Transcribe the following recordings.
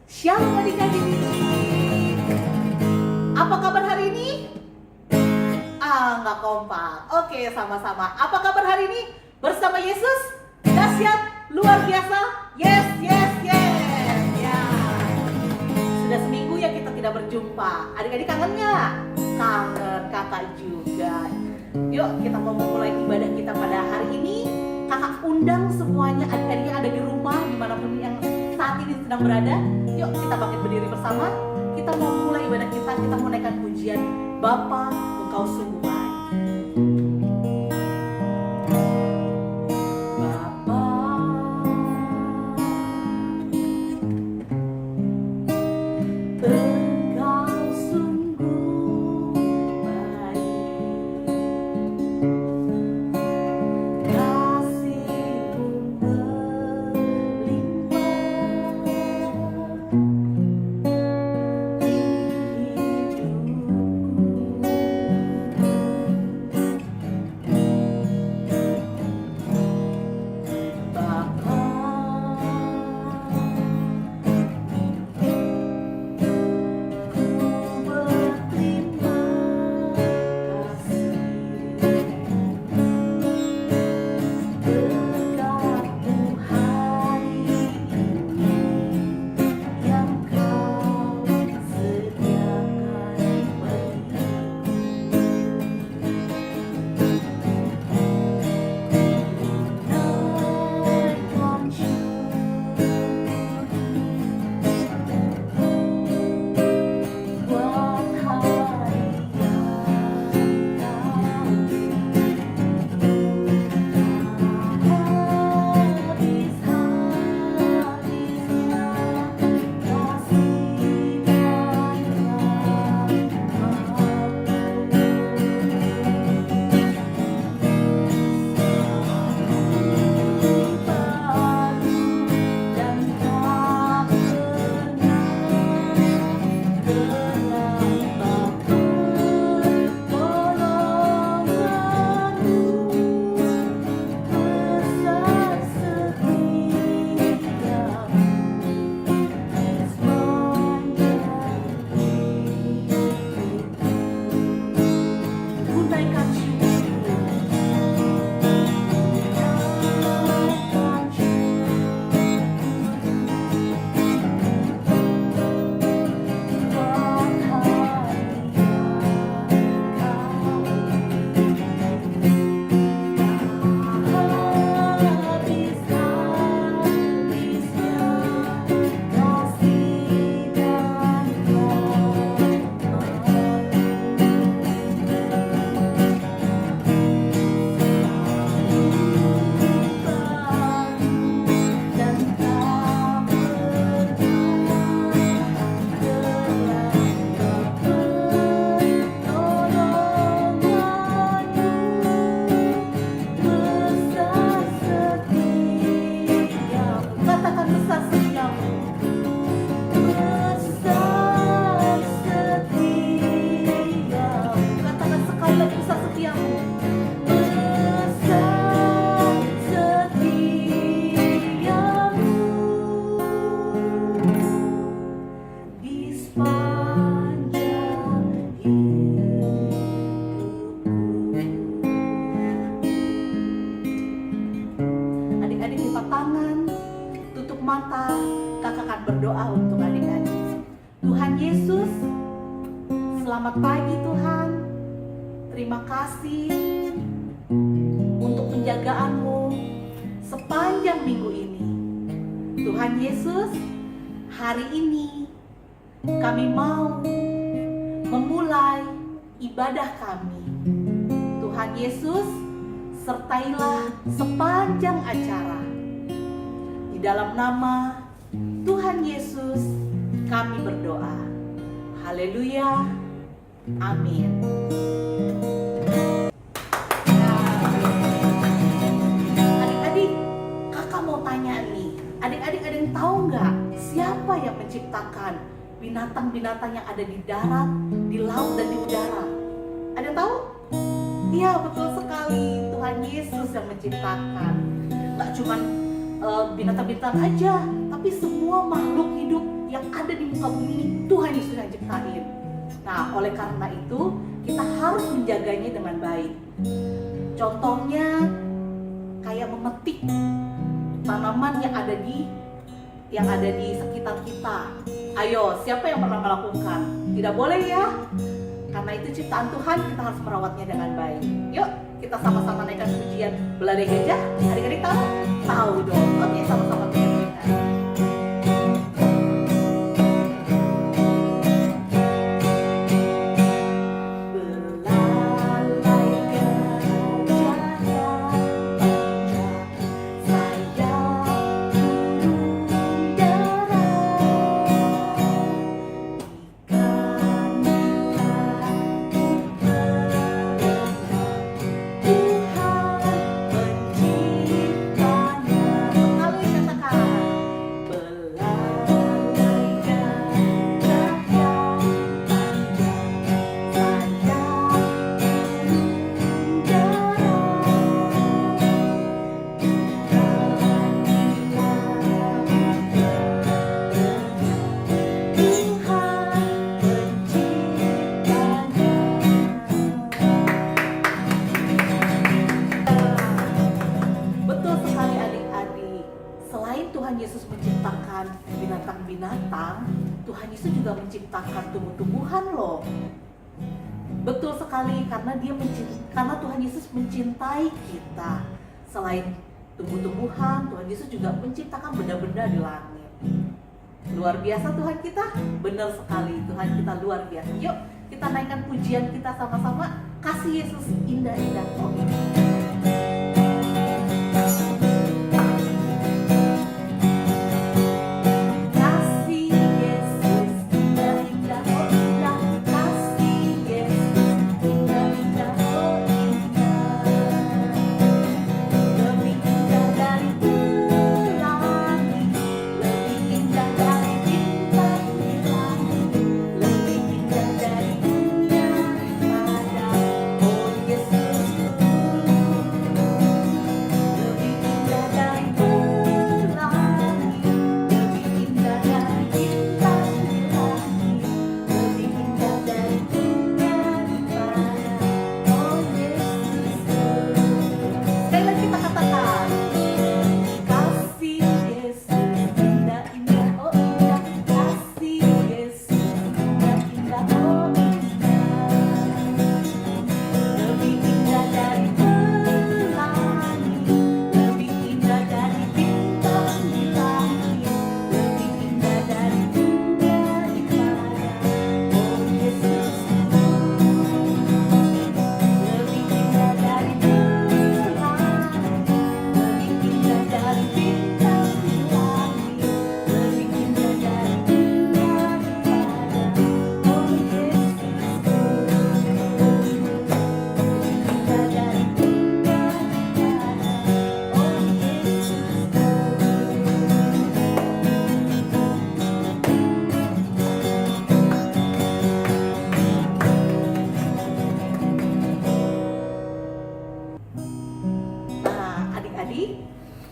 Shalom adik-adik. Apa kabar hari ini? Nggak kompak. Oke, sama-sama. Apa kabar hari ini? Bersama Yesus? Dahsyat, luar biasa. Yes, yes, yes. Ya. Sudah seminggu ya kita tidak berjumpa. Adik-adik kangen nggak? Kangen, kakak juga. Yuk kita mau memulai ibadah kita pada hari ini. Kakak undang semuanya adik-adik yang ada di rumah, dimanapun yang saat ini sedang berada. Yuk kita bangkit berdiri bersama. Kita mau mulai ibadah kita. Kita mau naikkan pujian Bapa, Engkau sungguh baik. Selamat pagi Tuhan. Terima kasih untuk penjagaan-Mu sepanjang minggu ini. Tuhan Yesus, hari ini kami mau memulai ibadah kami. Tuhan Yesus, sertailah sepanjang acara. Di dalam nama Tuhan Yesus kami berdoa. Haleluya. Amin. Adik-adik, kakak mau tanya nih. Adik-adik ada yang tahu nggak siapa yang menciptakan binatang-binatang yang ada di darat, di laut dan di udara? Ada yang tahu? Iya, betul sekali. Tuhan Yesus yang menciptakan. Nggak cuma binatang-binatang aja, tapi semua makhluk hidup yang ada Tuhan Yesus yang ciptain. Nah, oleh karena itu kita harus menjaganya dengan baik. Contohnya kayak memetik tanaman yang ada di sekitar kita. Ayo, siapa yang pernah melakukan? Tidak boleh ya. Karena itu ciptaan Tuhan, kita harus merawatnya dengan baik. Yuk, kita sama-sama naikkan pujian Beladai Gajah. Adik-adik tahu? Tahu dong. Oke, sama-sama kita naikkan. Tuhan Yesus juga menciptakan tumbuh-tumbuhan loh. Betul sekali, karena Tuhan Yesus mencintai kita. Selain tumbuh-tumbuhan, Tuhan Yesus juga menciptakan benda-benda di langit. Luar biasa Tuhan kita, benar sekali Tuhan kita luar biasa. Yuk kita naikkan pujian kita sama-sama. Kasih Yesus indah-indah. Oh,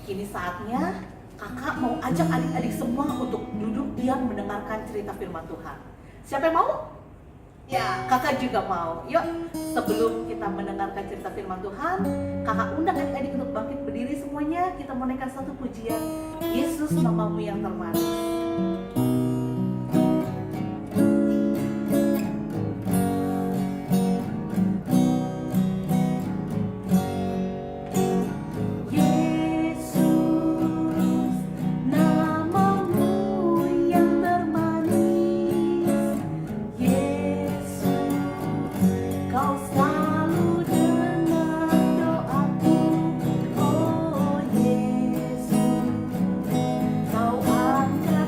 kini saatnya kakak mau ajak adik-adik semua untuk duduk diam mendengarkan cerita firman Tuhan. Siapa yang mau? Ya, kakak juga mau. Yuk, sebelum kita mendengarkan cerita firman Tuhan, kakak undang adik-adik untuk bangkit berdiri semuanya. Kita mau naikkan satu pujian, Yesus namamu yang termanis. Kau angkat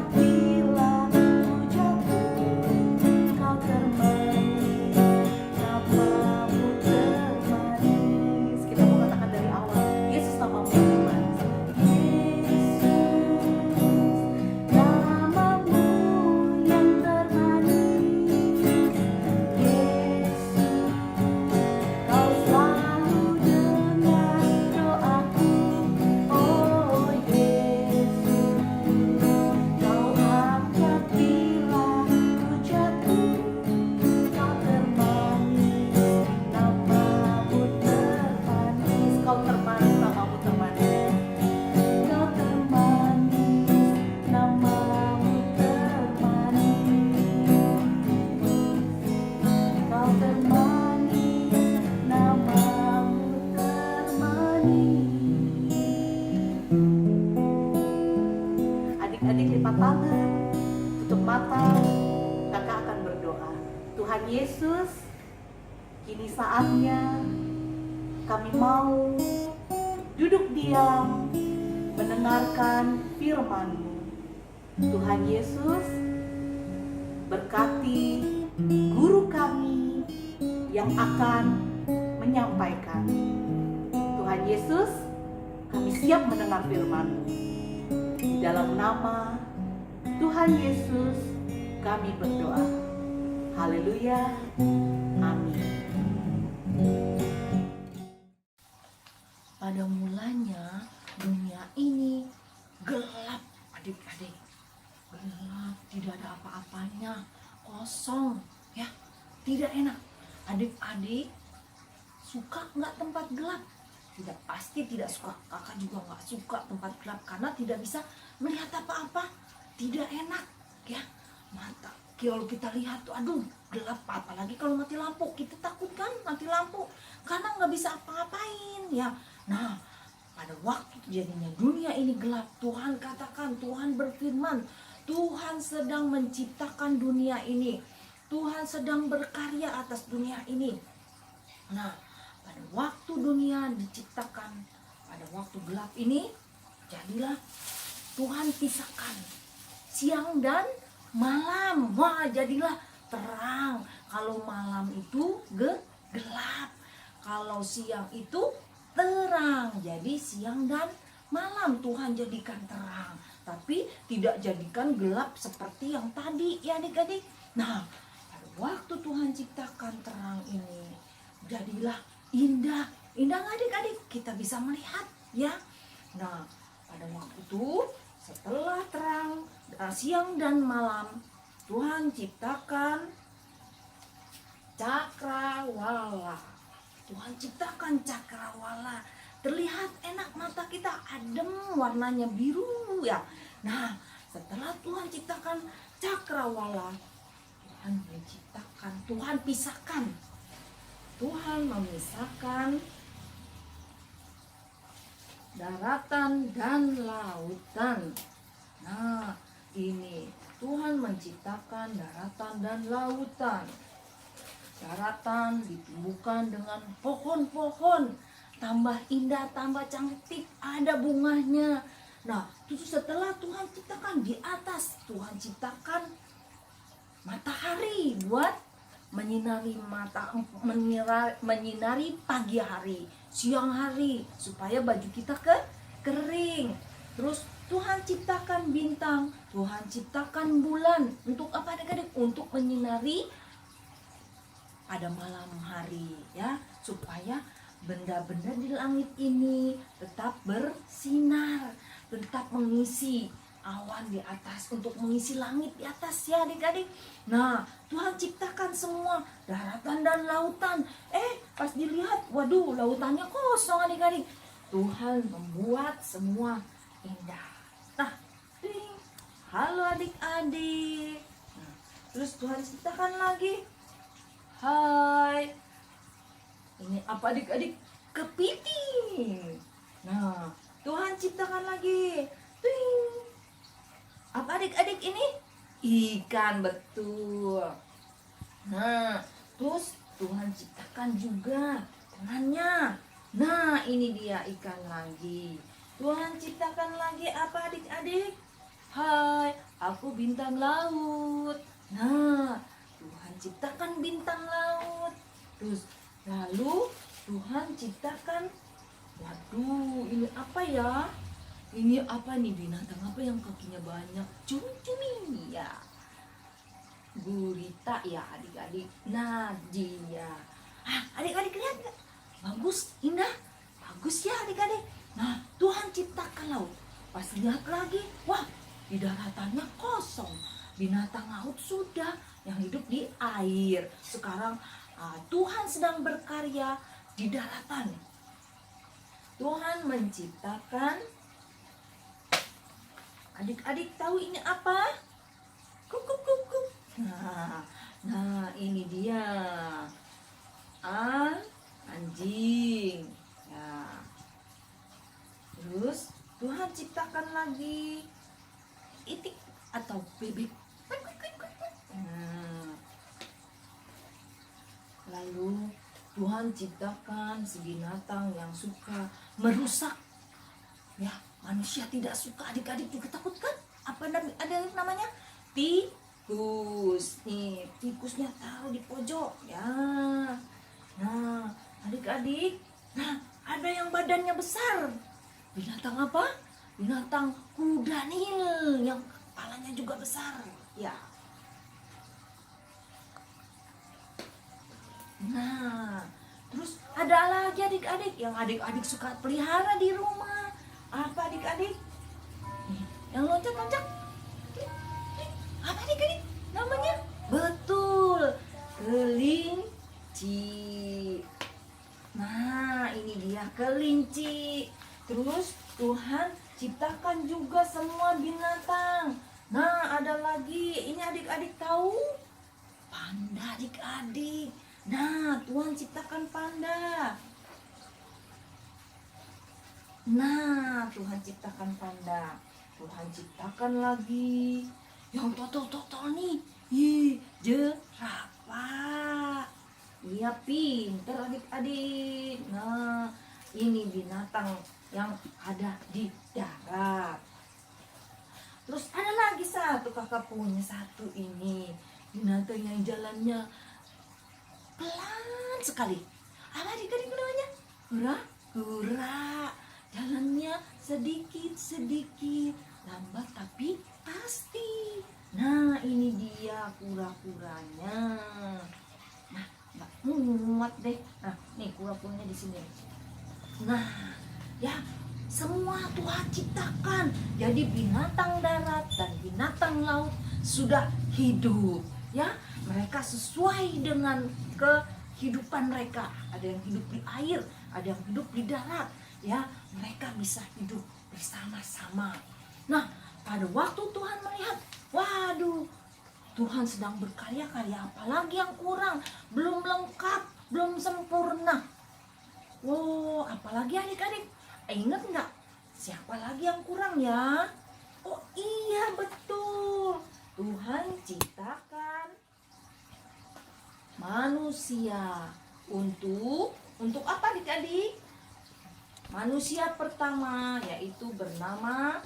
mata, kakak akan berdoa. Tuhan Yesus, kini saatnya kami mau duduk diam mendengarkan firman-Mu. Tuhan Yesus, berkati guru kami yang akan menyampaikan. Tuhan Yesus, kami siap mendengar firman-Mu. Di dalam nama Tuhan Yesus kami berdoa. Haleluya. Amin. Pada mulanya dunia ini gelap, adik-adik. Gelap, tidak ada apa-apanya, kosong, ya. Tidak enak. Adik-adik suka nggak tempat gelap? Tidak, pasti tidak suka. Kakak juga nggak suka tempat gelap karena tidak bisa melihat apa-apa. Tidak enak, ya. Mata, kalau kita lihat tuh, aduh, gelap. Apalagi kalau mati lampu, kita takut kan mati lampu karena nggak bisa apa-apain, ya. Nah, pada waktu jadinya dunia ini gelap, Tuhan katakan, Tuhan berfirman, Tuhan sedang menciptakan dunia ini. Tuhan sedang berkarya atas dunia ini. Nah, pada waktu dunia diciptakan, pada waktu gelap ini, jadilah Tuhan pisahkan siang dan malam. Wah, jadilah terang. Kalau malam itu gelap, kalau siang itu terang. Jadi siang dan malam Tuhan jadikan terang, tapi tidak jadikan gelap seperti yang tadi, ya adik-adik. Nah, pada waktu Tuhan ciptakan terang ini, jadilah indah. Indah nggak adik-adik? Kita bisa melihat, ya. Nah, pada waktu itu setelah terang siang dan malam, Tuhan ciptakan cakrawala. Tuhan ciptakan cakrawala. Terlihat enak mata kita, adem, warnanya biru, ya. Nah, setelah Tuhan ciptakan cakrawala, Tuhan menciptakan, Tuhan pisahkan. Tuhan memisahkan daratan dan lautan. Nah, ini Tuhan menciptakan daratan dan lautan. Daratan ditumbuhkan dengan pohon-pohon, tambah indah, tambah cantik, ada bunganya. Nah, itu setelah Tuhan ciptakan di atas, Tuhan ciptakan matahari buat menyinari menyinari pagi hari, siang hari, supaya baju kita kering. Terus Tuhan ciptakan bintang, Tuhan ciptakan bulan. Untuk apa adik-adik? Untuk menyinari pada malam hari, ya, supaya benda-benda di langit ini tetap bersinar, tetap mengisi awan di atas, untuk mengisi langit di atas, ya adik-adik. Nah, Tuhan ciptakan semua daratan dan lautan. Pas dilihat, waduh, lautannya kosong adik-adik. Tuhan membuat semua indah. Nah, ding. Halo adik-adik. Nah, terus Tuhan ciptakan lagi. Hai. Ini apa adik-adik? Kepiting. Nah, Tuhan ciptakan lagi. Ding. Apa adik-adik ini? Ikan, betul. Nah, terus Tuhan ciptakan juga tangannya. Nah, ini dia ikan lagi. Tuhan ciptakan lagi apa adik-adik? Hai, aku bintang laut. Nah, Tuhan ciptakan bintang laut. Terus lalu Tuhan ciptakan, waduh, ini apa ya? Ini apa nih, binatang apa yang kakinya banyak? Cumi-cumi, ya. Gurita, ya adik-adik. Nah, dia. Adik-adik lihat nggak? Bagus, indah. Bagus ya adik-adik. Nah, Tuhan ciptakan laut. Pas lihat lagi, wah, di daratannya kosong. Binatang laut sudah yang hidup di air. Sekarang Tuhan sedang berkarya di daratan. Tuhan menciptakan, adik-adik tahu ini apa? Kuk. Nah, ini dia. Anjing. Ya. Terus Tuhan ciptakan lagi itik atau bebek. Nah, lalu Tuhan ciptakan si binatang yang suka merusak. Ya, manusia tidak suka. Adik-adik juga takut kan? Ada namanya tikus. Nih, tikusnya taruh di pojok. Ya. Nah, adik-adik. Nah, ada yang badannya besar. Binatang apa? Binatang kuda Nil yang kepalanya juga besar. Ya. Nah, terus ada lagi adik-adik yang adik-adik suka pelihara di rumah. Apa adik-adik? Yang loncat-loncat. Apa adik-adik? Namanya? Betul, kelinci. Nah, ini dia kelinci. Terus Tuhan ciptakan juga semua binatang. Nah, ada lagi. Ini adik-adik tahu? Panda adik-adik. Nah, Tuhan ciptakan panda. Nah, Tuhan ciptakan panda. Tuhan ciptakan lagi yang total nih. Jerapah. Iya, pinter adik-adik. Nah, ini binatang yang ada di darat. Terus ada lagi satu, kakak punya satu ini. Binatang yang jalannya pelan sekali. Apa adik-adik namanya? Kura-kura. Jalannya sedikit-sedikit, lambat tapi pasti. Nah, ini dia kura-kuranya. Nah, nggak muat deh. Nah, nih kura-kuranya di sini. Nah, ya semua Tuhan ciptakan. Jadi binatang darat dan binatang laut sudah hidup. Ya, mereka sesuai dengan kehidupan mereka. Ada yang hidup di air, ada yang hidup di darat. Ya, mereka bisa hidup bersama-sama. Nah, pada waktu Tuhan melihat, waduh, Tuhan sedang berkarya-karya, apalagi yang kurang, belum lengkap, belum sempurna. Wow, apalagi adik-adik, ingat nggak? Siapa lagi yang kurang ya? Oh iya, betul. Tuhan ciptakan manusia untuk apa adik-adik? Manusia pertama yaitu bernama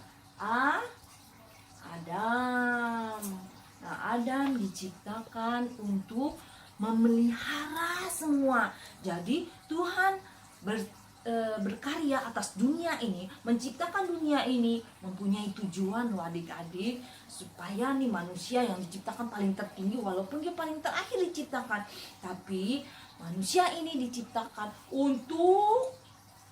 Adam. Nah, Adam diciptakan untuk memelihara semua. Jadi Tuhan berkarya atas dunia ini, menciptakan dunia ini, mempunyai tujuan loh adik-adik, supaya nih manusia yang diciptakan paling tertinggi, walaupun dia paling terakhir diciptakan, tapi manusia ini diciptakan untuk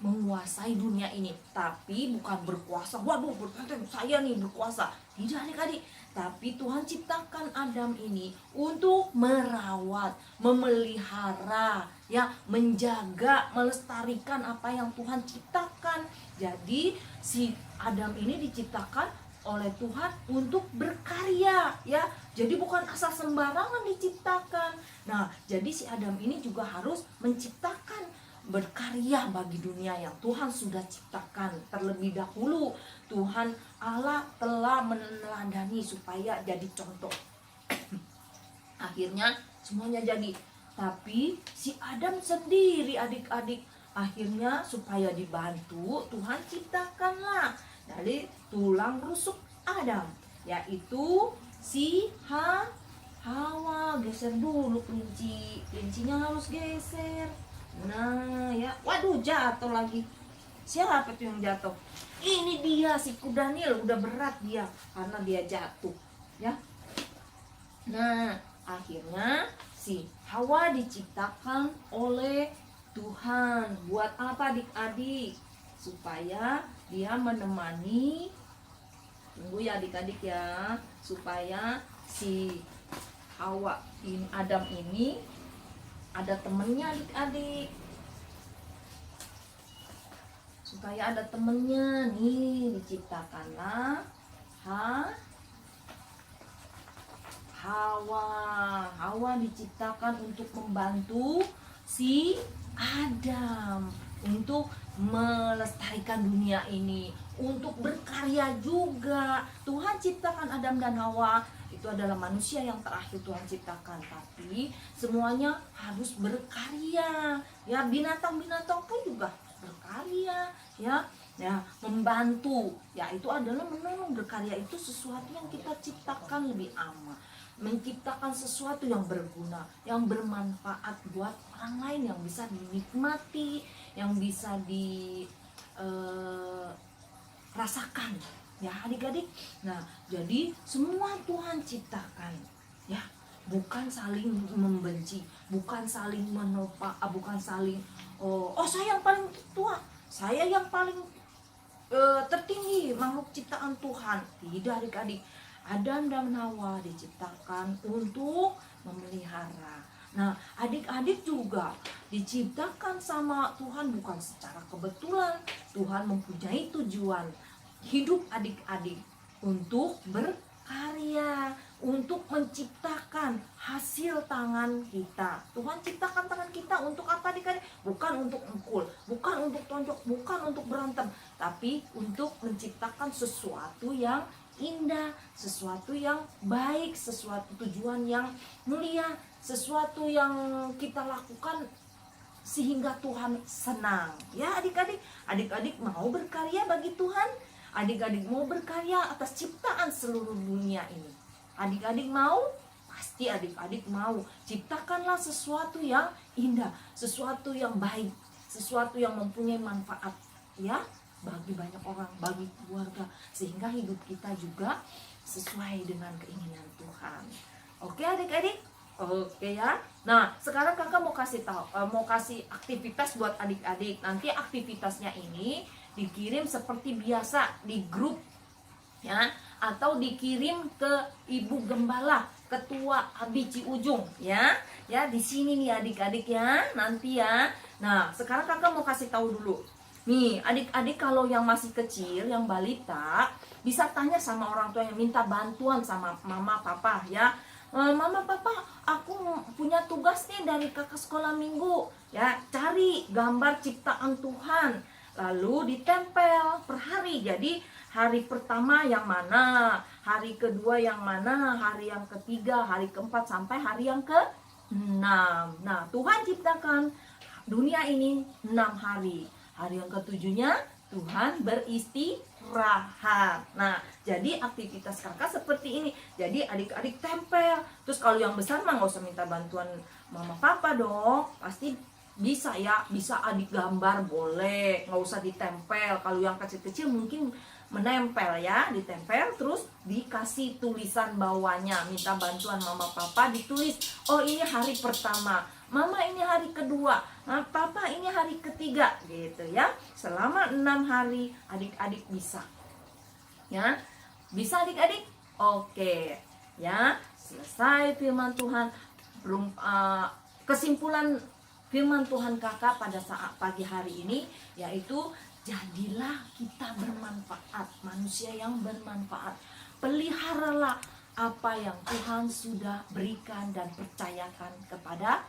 menguasai dunia ini, tapi bukan berkuasa. Waduh, berkata saya nih berkuasa. Tidak adik-adik, tapi Tuhan ciptakan Adam ini untuk merawat, memelihara, ya, menjaga, melestarikan apa yang Tuhan ciptakan. Jadi si Adam ini diciptakan oleh Tuhan untuk berkarya, ya. Jadi bukan asal sembarangan diciptakan. Nah, jadi si Adam ini juga harus menciptakan, berkarya bagi dunia yang Tuhan sudah ciptakan terlebih dahulu. Tuhan Allah telah meneladani supaya jadi contoh. Akhirnya semuanya jadi. Tapi si Adam sendiri adik-adik, akhirnya supaya dibantu Tuhan ciptakanlah dari tulang rusuk Adam, yaitu si Hawa. Geser dulu kelincinya harus geser. Nah, ya, waduh, jatuh lagi. Siapa tuh yang jatuh? Ini dia si kuda Nil, udah berat dia karena dia jatuh, ya. Nah, akhirnya si Hawa diciptakan oleh Tuhan. Buat apa adik-adik? Supaya dia menemani, tunggu ya adik-adik ya, supaya si Hawa ini, Adam ini ada temennya adik-adik, supaya ada temennya nih, diciptakanlah Hawa diciptakan untuk membantu si Adam untuk melestarikan dunia ini, untuk berkarya juga. Tuhan ciptakan Adam dan Hawa itu adalah manusia yang terakhir Tuhan ciptakan, tapi semuanya harus berkarya. Ya, binatang-binatang pun juga berkarya, ya. Ya, membantu. Ya, itu adalah menolong. Berkarya itu sesuatu yang kita ciptakan lebih aman. Menciptakan sesuatu yang berguna, yang bermanfaat buat orang lain, yang bisa dinikmati, yang bisa rasakan, ya adik-adik. Nah, jadi semua Tuhan ciptakan, ya, bukan saling membenci, bukan saling bukan saling saya yang paling tua, saya yang paling tertinggi makhluk ciptaan Tuhan. Tidak, adik-adik. Adam dan Hawa diciptakan untuk memelihara. Nah, adik-adik juga diciptakan sama Tuhan bukan secara kebetulan. Tuhan mempunyai tujuan hidup adik-adik untuk berkarya, untuk menciptakan hasil tangan kita. Tuhan ciptakan tangan kita untuk apa, adik-adik? Bukan untuk mukul, bukan untuk tonjok, bukan untuk berantem, tapi untuk menciptakan sesuatu yang indah, sesuatu yang baik, sesuatu tujuan yang mulia, sesuatu yang kita lakukan sehingga Tuhan senang. Ya adik-adik, adik-adik mau berkarya bagi Tuhan? Adik-adik mau berkarya atas ciptaan seluruh dunia ini? Adik-adik mau? Pasti adik-adik mau. Ciptakanlah sesuatu yang indah, sesuatu yang baik, sesuatu yang mempunyai manfaat, ya, bagi banyak orang, bagi keluarga, sehingga hidup kita juga sesuai dengan keinginan Tuhan. Oke adik-adik? Oke ya. Nah, sekarang kakak mau kasih aktivitas buat adik-adik. Nanti aktivitasnya ini dikirim seperti biasa di grup, ya, atau dikirim ke Ibu Gembala, Ketua Abi Ciujung, ya. Ya, di sini nih adik-adik ya, nanti ya. Nah, sekarang kakak mau kasih tahu dulu. Nih, adik-adik kalau yang masih kecil, yang balita, bisa tanya sama orang tua yang minta bantuan sama mama papa, ya. Mama papa, aku punya tugas nih dari kakak sekolah minggu, ya, cari gambar ciptaan Tuhan, lalu ditempel per hari. Jadi hari pertama yang mana, hari kedua yang mana, hari yang ketiga, hari keempat, sampai hari yang ke-6. Nah, Tuhan ciptakan dunia ini 6 hari. Hari yang ketujuhnya Tuhan beristirahat. Nah, jadi aktivitas kakak seperti ini. Jadi adik-adik tempel. Terus kalau yang besar mah nggak usah minta bantuan mama papa dong. Pasti bisa ya, bisa adik gambar boleh, nggak usah ditempel. Kalau yang kecil-kecil mungkin menempel ya, ditempel terus dikasih tulisan bawahnya, minta bantuan mama papa, ditulis, oh ini hari pertama, mama ini hari kedua, nah, papa ini hari ketiga, gitu ya. Selama 6 hari adik-adik bisa, ya, bisa adik-adik. Oke, ya, selesai firman Tuhan. Kesimpulan firman Tuhan kakak pada saat pagi hari ini yaitu, jadilah kita bermanfaat, manusia yang bermanfaat. Peliharalah apa yang Tuhan sudah berikan dan percayakan kepada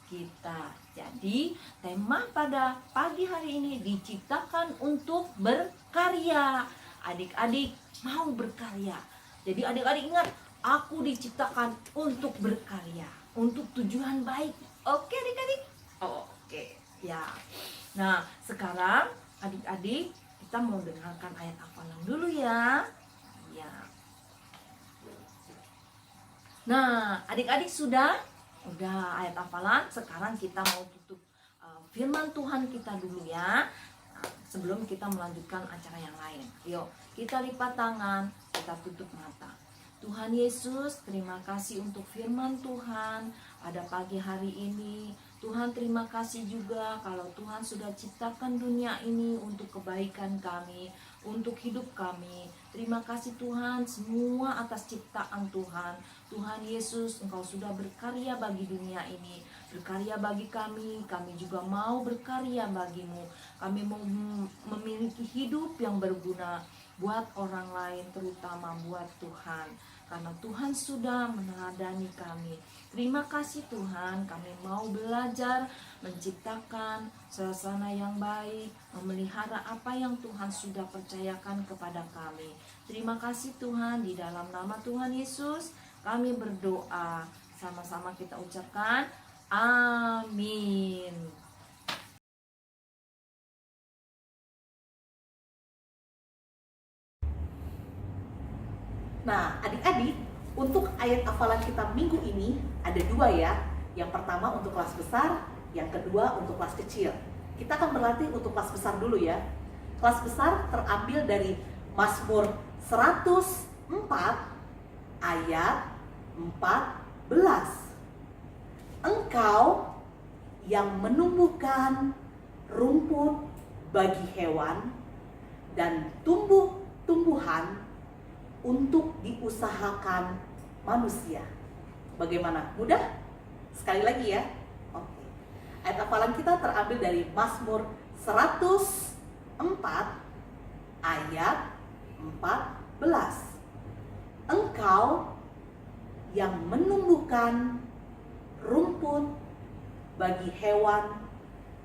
kita. Jadi tema pada pagi hari ini diciptakan untuk berkarya. Adik-adik mau berkarya. Jadi adik-adik ingat, aku diciptakan untuk berkarya, untuk tujuan baik. Oke adik-adik? Oke ya. Nah, sekarang adik-adik kita mau dengarkan ayat hafalan dulu ya. Ya. Nah, adik-adik sudah ayat hafalan. Sekarang kita mau tutup firman Tuhan kita dulu ya. Nah, sebelum kita melanjutkan acara yang lain. Yuk, kita lipat tangan, kita tutup mata. Tuhan Yesus, terima kasih untuk firman Tuhan pada pagi hari ini. Tuhan, terima kasih juga kalau Tuhan sudah ciptakan dunia ini untuk kebaikan kami, untuk hidup kami. Terima kasih Tuhan semua atas ciptaan Tuhan. Tuhan Yesus, Engkau sudah berkarya bagi dunia ini, berkarya bagi kami juga mau berkarya bagimu. Kami mau memiliki hidup yang berguna buat orang lain, terutama buat Tuhan. Karena Tuhan sudah meneladani kami. Terima kasih Tuhan, kami mau belajar menciptakan suasana yang baik, memelihara apa yang Tuhan sudah percayakan kepada kami. Terima kasih Tuhan, di dalam nama Tuhan Yesus Kami berdoa, sama-sama kita ucapkan amin. Nah, adik-adik, untuk ayat hafalan kita minggu ini ada dua ya. Yang pertama untuk kelas besar, yang kedua untuk kelas kecil. Kita akan berlatih untuk kelas besar dulu ya. Kelas besar terambil dari Mazmur 104 ayat 14. Engkau yang menumbuhkan rumput bagi hewan dan tumbuh-tumbuhan untuk diusahakan manusia. Bagaimana? Mudah? Sekali lagi ya. Oke. Ayat hafalan kita terambil dari Mazmur 104 ayat 14. Engkau yang menumbuhkan rumput bagi hewan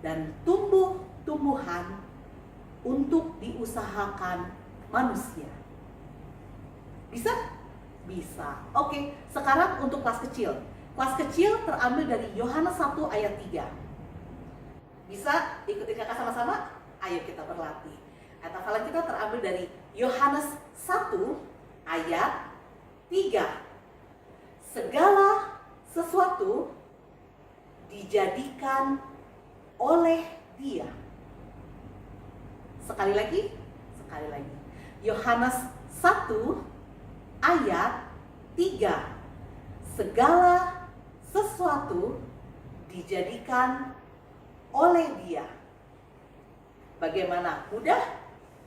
dan tumbuh-tumbuhan untuk diusahakan manusia. Bisa? Bisa. Oke, sekarang untuk kelas kecil. Kelas kecil terambil dari Yohanes 1 ayat 3. Bisa ikuti kakak sama-sama? Ayo kita berlatih. Ayat hafalan kita terambil dari Yohanes 1 ayat 3. Segala sesuatu dijadikan oleh Dia. Sekali lagi. Yohanes 1 ayat 3. Segala sesuatu dijadikan oleh Dia. Bagaimana? Mudah?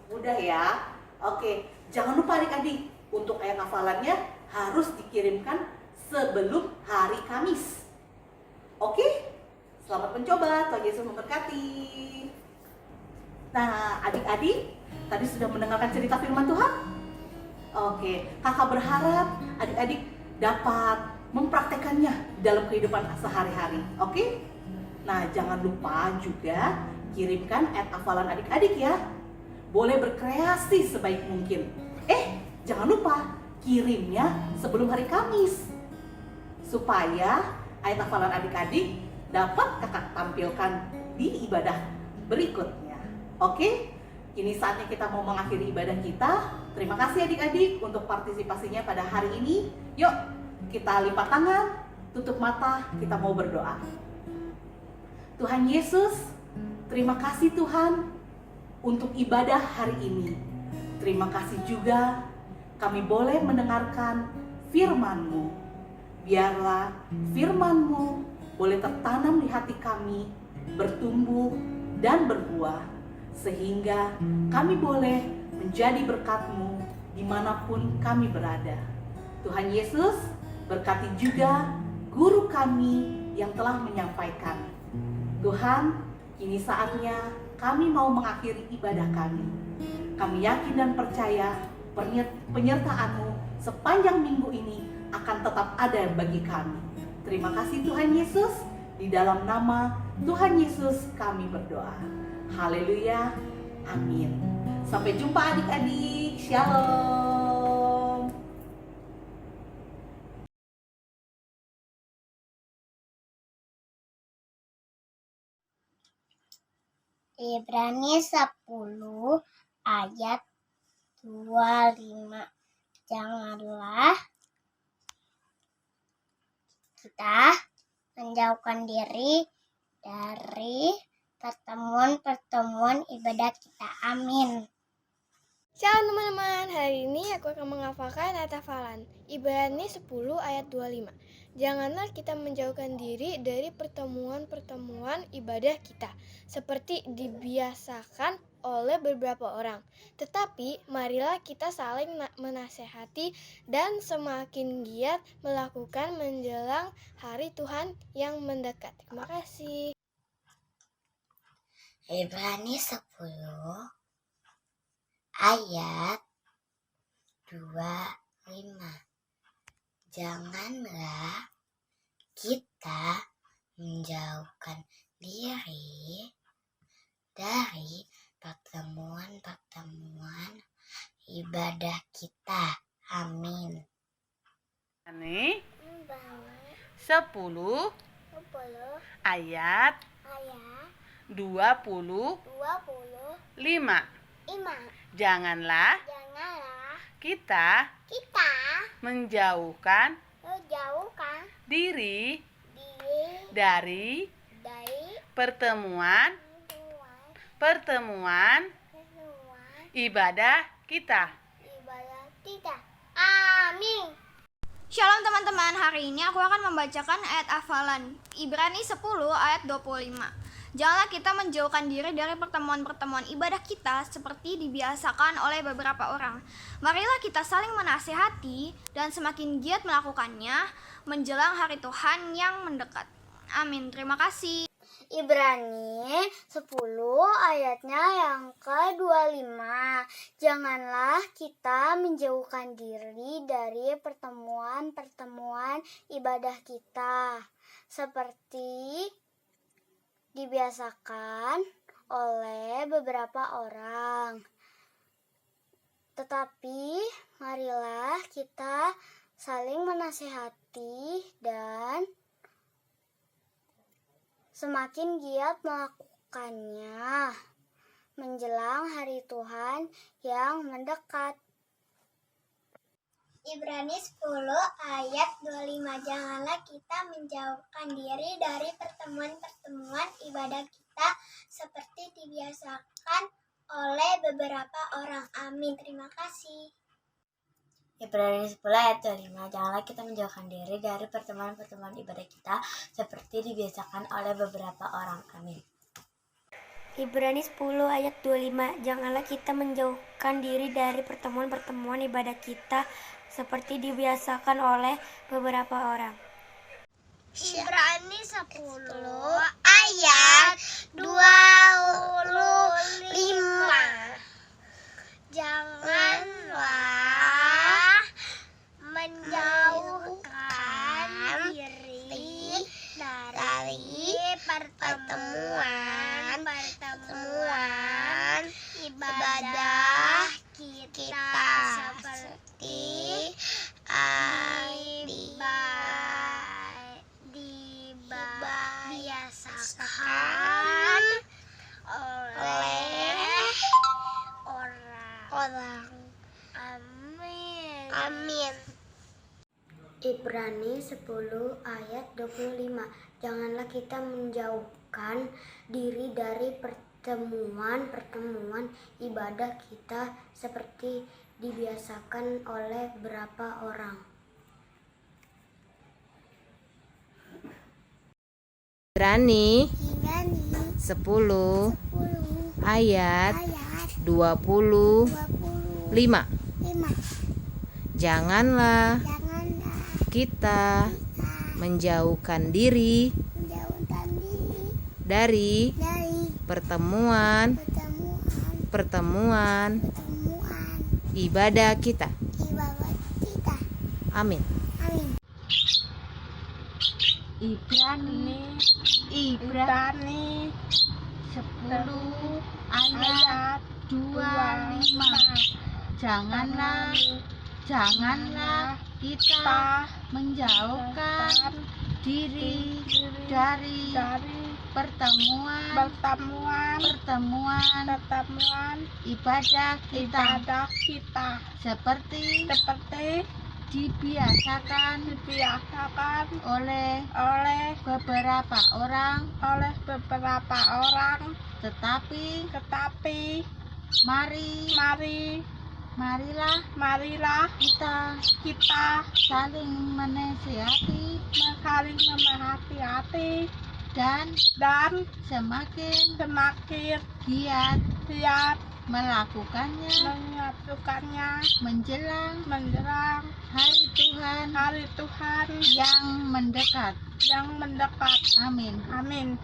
Mudah ya? Oke, jangan lupa adik-adik, untuk ayat hafalannya harus dikirimkan sebelum hari Kamis. Oke? Selamat mencoba, Tuhan Yesus memberkati. Nah, adik-adik, tadi sudah mendengarkan cerita firman Tuhan? Oke, kakak berharap adik-adik dapat mempraktekannya dalam kehidupan sehari-hari. Oke? Nah, jangan lupa juga kirimkan ayat hafalan adik-adik ya. Boleh berkreasi sebaik mungkin. Jangan lupa kirimnya sebelum hari Kamis, supaya ayat hafalan adik-adik dapat kakak tampilkan di ibadah berikutnya. Oke? Kini saatnya kita mau mengakhiri ibadah kita. Terima kasih adik-adik untuk partisipasinya pada hari ini. Yuk, kita lipat tangan, tutup mata, kita mau berdoa. Tuhan Yesus, terima kasih Tuhan untuk ibadah hari ini. Terima kasih juga kami boleh mendengarkan firman-Mu. Biarlah firman-Mu boleh tertanam di hati kami, bertumbuh dan berbuah, sehingga kami boleh menjadi berkat-Mu dimanapun kami berada. Tuhan Yesus, berkati juga guru kami yang telah menyampaikan. Tuhan, kini saatnya kami mau mengakhiri ibadah kami. Kami yakin dan percaya penyertaan-Mu sepanjang minggu ini akan tetap ada bagi kami. Terima kasih Tuhan Yesus. Di dalam nama Tuhan Yesus kami berdoa. Haleluya. Amin. Sampai jumpa adik-adik. Shalom. Ibrani 10 ayat 25. Janganlah kita menjauhkan diri dari pertemuan-pertemuan ibadah kita. Amin. Shalom teman-teman, hari ini aku akan menghafalkan ayat hafalan Ibrani 10 ayat 25. Janganlah kita menjauhkan diri dari pertemuan-pertemuan ibadah kita, seperti dibiasakan oleh beberapa orang. Tetapi marilah kita saling menasehati dan semakin giat melakukan menjelang hari Tuhan yang mendekat. Terima kasih. Ibrani 10 ayat 25. Janganlah kita menjauhkan diri dari pertemuan-pertemuan ibadah kita. Amin. Ibrani Ibrani 10 10 ayat ayat 25. 25. Janganlah Janganlah kita kita menjauhkan menjauhkan diri diri dari dari pertemuan pertemuan ibadah kita. ibadah kita. Amin. Shalom teman-teman, hari ini aku akan membacakan ayat hafalan Ibrani 10 ayat 25. Janganlah kita menjauhkan diri dari pertemuan-pertemuan ibadah kita seperti dibiasakan oleh beberapa orang. Marilah kita saling menasihati dan semakin giat melakukannya menjelang hari Tuhan yang mendekat. Amin. Terima kasih. Ibrani 10 ayatnya yang ke-25. Janganlah kita menjauhkan diri dari pertemuan-pertemuan ibadah kita seperti dibiasakan oleh beberapa orang. Tetapi marilah kita saling menasihati dan semakin giat melakukannya menjelang hari Tuhan yang mendekat. Ibrani 10 ayat 25. Janganlah kita menjauhkan diri dari pertemuan-pertemuan ibadah kita seperti dibiasakan oleh beberapa orang. Amin. Terima kasih. Ibrani 10 ayat 25. Janganlah kita menjauhkan diri dari pertemuan-pertemuan ibadah kita seperti dibiasakan oleh beberapa orang. Amin. Ibrani 10 ayat 25. Janganlah kita menjauhkan diri dari pertemuan-pertemuan ibadah kita seperti dibiasakan oleh beberapa orang. Ibrani 10 ayat 25. Janganlah menjauhkan diri dari pertemuan ibadah kita seperti dibiasakan oleh orang. Amin. Ibrani 10 ayat 25. Janganlah kita menjauhkan diri dari pertemuan ibadah kita seperti dibiasakan oleh beberapa orang. Ibrani 10 ayat 25. Janganlah kita menjauhkan diri dari pertemuan ibadah kita. Amin. Ibrani 10 ayat 25. Janganlah kita menjauhkan diri dari pertemuan ibadah kita seperti dibiasakan oleh beberapa orang, tetapi marilah kita saling menasihati dan semakin giat melakukannya menjelang hari Tuhan yang mendekat. Amin.